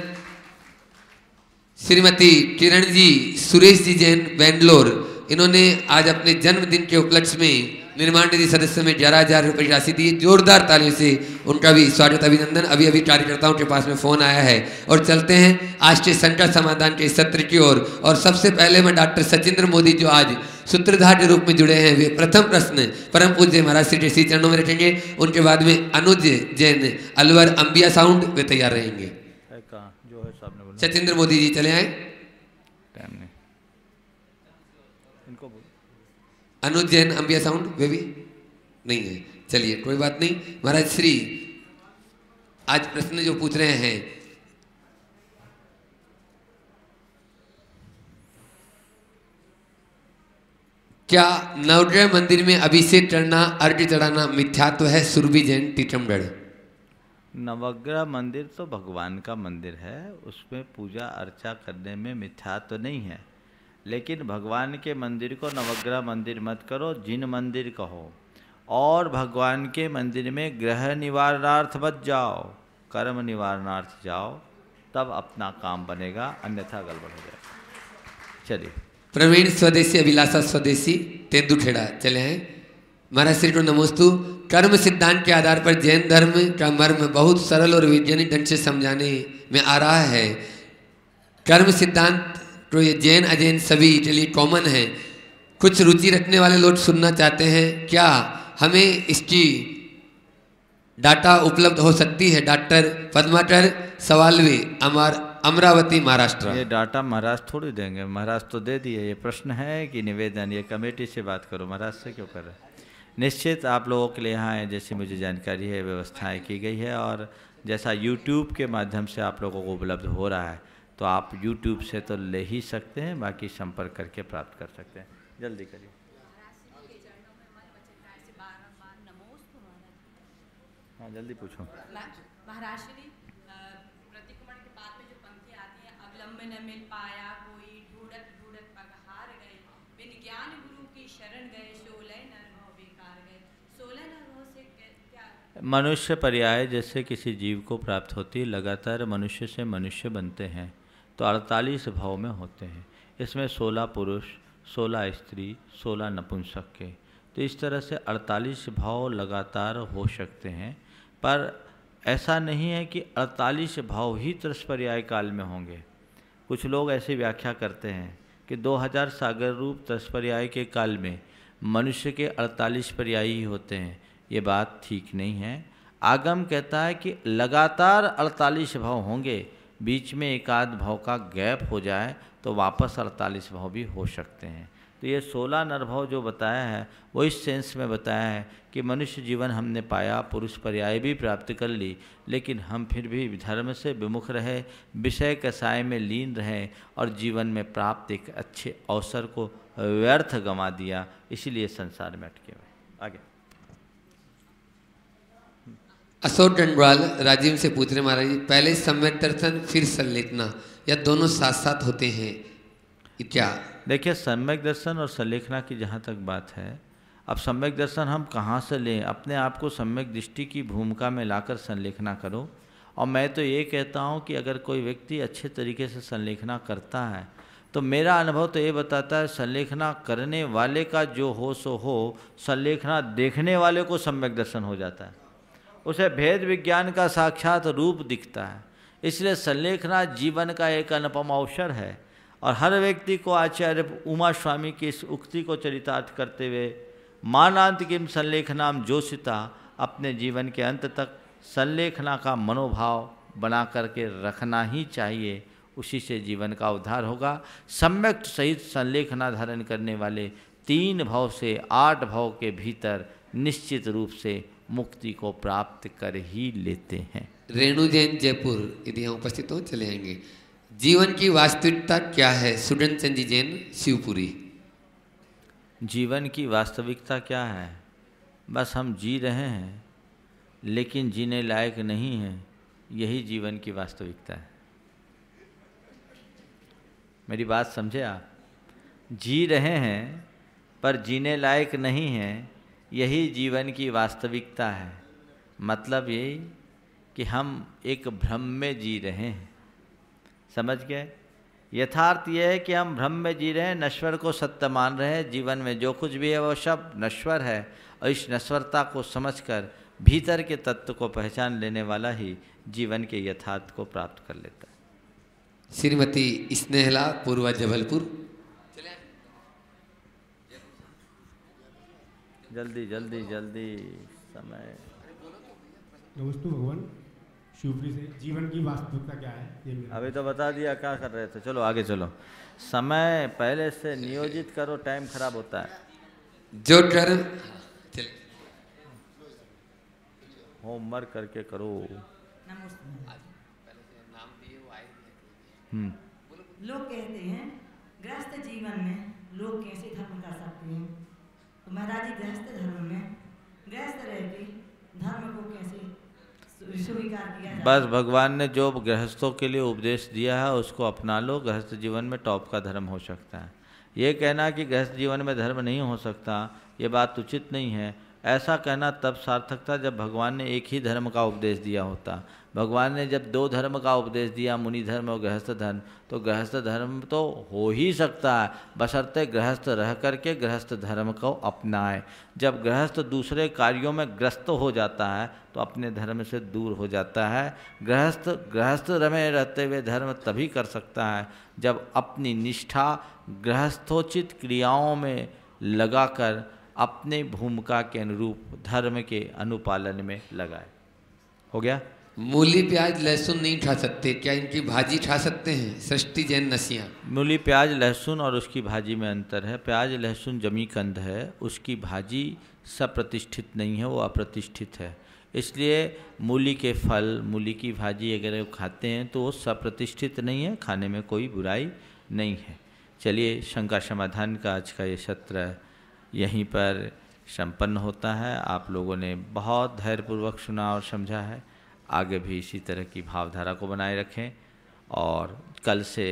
श्रीमती किरण जी सुरेश जी जैन बेंगलोर, इन्होंने आज अपने जन्मदिन के उपलक्ष्य में निर्माण निधि सदस्य में 11,000 रुपये की राशि दी। जोरदार तालियों से उनका भी स्वागत अभिनंदन। अभी अभी कार्यकर्ताओं के पास में फोन आया है और चलते हैं आज के संकट समाधान के सत्र की ओर। और सबसे पहले मैं डॉक्टर सचिंद्र मोदी जो आज सूत्रधार के रूप में जुड़े हैं वे प्रथम प्रश्न परम पूज्य महाराज श्री के श्री चरणों में रखेंगे। उनके बाद में अनुज जैन अलवर अंबिया साउंड वे तैयार रहेंगे। सचिंद्र मोदी जी चले आए। अनुज जैन अंबिया साउंड वे भी नहीं है, चलिए कोई बात नहीं। महाराज श्री आज प्रश्न जो पूछ रहे हैं, क्या नवग्रह मंदिर में अभिषेक करना अर्घ्य चढ़ाना मिथ्यात्व है? सुरभि जैन टीकमगढ़। नवग्रह मंदिर तो भगवान का मंदिर है, उसमें पूजा अर्चा करने में मिथ्यात्व नहीं है, लेकिन भगवान के मंदिर को नवग्रह मंदिर मत करो, जिन मंदिर कहो। और भगवान के मंदिर में ग्रह निवारणार्थ मत जाओ, कर्म निवारणार्थ जाओ, तब अपना काम बनेगा, अन्यथा गड़बड़ हो जाएगा। चलिए। प्रवीण स्वदेशी अभिलाषा स्वदेशी तेंदुखेड़ा चले हैं। महाराज श्री को नमोस्तु। कर्म सिद्धांत के आधार पर जैन धर्म का मर्म बहुत सरल और वैज्ञानिक ढंग से समझाने में आ रहा है। कर्म सिद्धांत तो ये जैन अजैन सभी के लिए कॉमन है। कुछ रुचि रखने वाले लोग सुनना चाहते हैं, क्या हमें इसकी डाटा उपलब्ध हो सकती है? डॉक्टर पद्माकर सवालवे अमरावती महाराष्ट्र। ये डाटा महाराज थोड़ी देंगे, महाराज तो दे दिए। ये प्रश्न है कि निवेदन? ये कमेटी से बात करो, महाराज से क्यों कर रहे हैं? निश्चित आप लोगों के लिए यहाँ है, जैसी मुझे जानकारी है व्यवस्थाएं की गई है, और जैसा YouTube के माध्यम से आप लोगों को उपलब्ध हो रहा है, तो आप YouTube से तो ले ही सकते हैं, बाकी संपर्क करके प्राप्त कर सकते हैं। जल्दी करिए। हाँ जल्दी पूछो। महाराज श्री प्रतिक्रमण के बाद में जो पंक्ति आती है, अवलंब न मिल पाया कोई, ढूंढत ढूंढत पग हार गए, बिन ज्ञान गुरु की शरण गए, 16 नरभव बेकार गए। 16 नरभव से क्या? मनुष्य पर्याय जैसे किसी जीव को प्राप्त होती, लगातार मनुष्य से मनुष्य बनते हैं तो 48 भाव में होते हैं। इसमें 16 पुरुष, 16 स्त्री, 16 नपुंसक के, तो इस तरह से 48 भाव लगातार हो सकते हैं। पर ऐसा नहीं है कि 48 भाव ही त्रस्पर्याय काल में होंगे। कुछ लोग ऐसी व्याख्या करते हैं कि 2000 सागर रूप त्रस्पर्याय के काल में मनुष्य के 48 पर्याय ही होते हैं। ये बात ठीक नहीं है। आगम कहता है कि लगातार 48 भाव होंगे, बीच में एक आध भाव का गैप हो जाए तो वापस 48 भाव भी हो सकते हैं। तो ये 16 नरभाव जो बताया है वो इस सेंस में बताया है कि मनुष्य जीवन हमने पाया, पुरुष पर्याय भी प्राप्त कर ली, लेकिन हम फिर भी धर्म से विमुख रहे, विषय कसाय में लीन रहे और जीवन में प्राप्त एक अच्छे अवसर को व्यर्थ गंवा दिया, इसीलिए संसार में अटके हुए। आगे अशोक डंडवाल राजीव से पूछ रहे महाराज जी, पहले सम्यक दर्शन फिर संलेखना या दोनों साथ साथ होते हैं क्या? देखिए, सम्यक दर्शन और संलेखना की जहाँ तक बात है, अब सम्यक दर्शन हम कहाँ से लें? अपने आप को सम्यक दृष्टि की भूमिका में लाकर संलेखना करो। और मैं तो ये कहता हूँ कि अगर कोई व्यक्ति अच्छे तरीके से संलेखना करता है तो मेरा अनुभव तो ये बताता है संलेखना करने वाले का जो हो सो हो, संलेखना देखने वाले को सम्यक दर्शन हो जाता है, उसे भेद विज्ञान का साक्षात रूप दिखता है। इसलिए संलेखना जीवन का एक अनुपम अवसर है और हर व्यक्ति को आचार्य उमा स्वामी की इस उक्ति को चरितार्थ करते हुए मानांत किम संलेखनाम जोशिता अपने जीवन के अंत तक संलेखना का मनोभाव बना करके रखना ही चाहिए, उसी से जीवन का उद्धार होगा। सम्यक सहित संलेखना धारण करने वाले 3 भाव से 8 भाव के भीतर निश्चित रूप से मुक्ति को प्राप्त कर ही लेते हैं। रेणु जैन जयपुर यदि यहाँ उपस्थित हो चले आएंगे। जीवन की वास्तविकता क्या है? सुदन चंद जी जैन शिवपुरी। जीवन की वास्तविकता क्या है? बस हम जी रहे हैं लेकिन जीने लायक नहीं हैं, यही जीवन की वास्तविकता है। मेरी बात समझे आप? जी रहे हैं पर जीने लायक नहीं हैं, यही जीवन की वास्तविकता है। मतलब यही कि हम एक भ्रम में जी रहे हैं, समझ गए? यथार्थ यह है कि हम भ्रम में जी रहे हैं, नश्वर को सत्य मान रहे हैं। जीवन में जो कुछ भी है वो सब नश्वर है और इस नश्वरता को समझकर भीतर के तत्व को पहचान लेने वाला ही जीवन के यथार्थ को प्राप्त कर लेता है। श्रीमती स्नेहला पूर्वा जबलपुर। जल्दी जल्दी जल्दी समय। नमस्ते भगवान, शिवपुरी से। जीवन की वास्तविकता क्या है ये मेरा अभी तो बता दिया, क्या कर रहे थे? चलो आगे चलो। समय पहले से नियोजित करो, टाइम खराब होता है। जो कर्म होमवर्क करके करो। लोग कहते हैं गृहस्थ जीवन में लोग कैसे धर्म कर सकते हैं, तो महाराज जी गृहस्थ धर्म में गृहस्थ रह के धर्म को कैसे स्वीकार किया जाए? बस भगवान ने जो गृहस्थों के लिए उपदेश दिया है उसको अपना लो, गृहस्थ जीवन में टॉप का धर्म हो सकता है। ये कहना कि गृहस्थ जीवन में धर्म नहीं हो सकता, ये बात उचित नहीं है। ऐसा कहना तब सार्थक था जब भगवान ने एक ही धर्म का उपदेश दिया होता। भगवान ने जब 2 धर्म का उपदेश दिया, मुनि धर्म और गृहस्थ धर्म, तो गृहस्थ धर्म तो हो ही सकता है, बशर्ते गृहस्थ रह करके गृहस्थ धर्म को अपनाए। जब गृहस्थ दूसरे कार्यों में ग्रस्त हो जाता है तो अपने धर्म से दूर हो जाता है। गृहस्थ में रहते हुए धर्म तभी कर सकता है जब अपनी निष्ठा गृहस्थोचित क्रियाओं में लगाकर अपने भूमिका के अनुरूप धर्म के अनुपालन में लगाए। हो गया? मूली प्याज लहसुन नहीं खा सकते, क्या इनकी भाजी खा सकते हैं? सृष्टि जैन नसिया। मूली प्याज लहसुन और उसकी भाजी में अंतर है। प्याज लहसुन जमी कंद है, उसकी भाजी सप्रतिष्ठित नहीं है, वो अप्रतिष्ठित है। इसलिए मूली के फल, मूली की भाजी अगर खाते हैं तो वो सप्रतिष्ठित नहीं है, खाने में कोई बुराई नहीं है। चलिए, शंका समाधान का आज का ये सत्र यहीं पर संपन्न होता है। आप लोगों ने बहुत धैर्यपूर्वक सुना और समझा है। आगे भी इसी तरह की भावधारा को बनाए रखें और कल से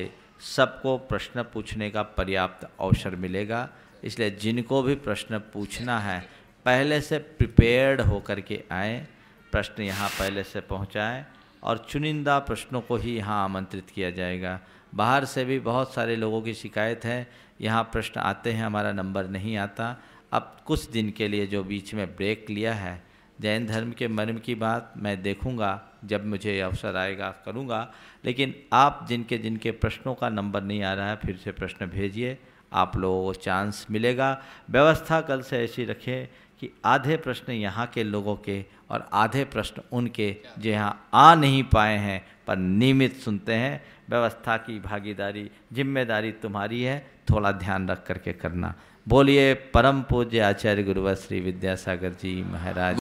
सबको प्रश्न पूछने का पर्याप्त अवसर मिलेगा। इसलिए जिनको भी प्रश्न पूछना है पहले से प्रिपेयर्ड होकर के आएँ, प्रश्न यहाँ पहले से पहुँचाएँ और चुनिंदा प्रश्नों को ही यहाँ आमंत्रित किया जाएगा। बाहर से भी बहुत सारे लोगों की शिकायत है, यहाँ प्रश्न आते हैं, हमारा नंबर नहीं आता। अब कुछ दिन के लिए जो बीच में ब्रेक लिया है, जैन धर्म के मर्म की बात मैं देखूंगा, जब मुझे अवसर आएगा करूंगा। लेकिन आप जिनके जिनके प्रश्नों का नंबर नहीं आ रहा है फिर से प्रश्न भेजिए, आप लोगों को चांस मिलेगा। व्यवस्था कल से ऐसी रखें कि आधे प्रश्न यहाँ के लोगों के और आधे प्रश्न उनके जो यहाँ आ नहीं पाए हैं पर नियमित सुनते हैं। व्यवस्था की भागीदारी जिम्मेदारी तुम्हारी है, थोड़ा ध्यान रख करके करना। बोलिए परम पूज्य आचार्य गुरुवर श्री विद्यासागर जी महाराज।